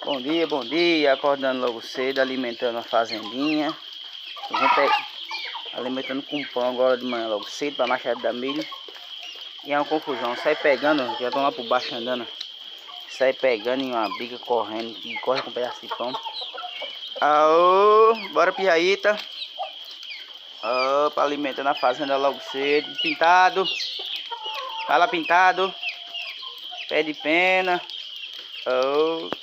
Bom dia, acordando logo cedo, alimentando a fazendinha. Alimentando com pão agora de manhã logo cedo para Machado da Milho. E é uma confusão, sai pegando, já estão lá por baixo andando. Sai pegando em uma briga, correndo, e corre com um pedaço de pão. Aô, bora Piaíta. Opa, alimentando a fazenda logo cedo. Pintado. Fala Pintado. Pé de pena. Oh.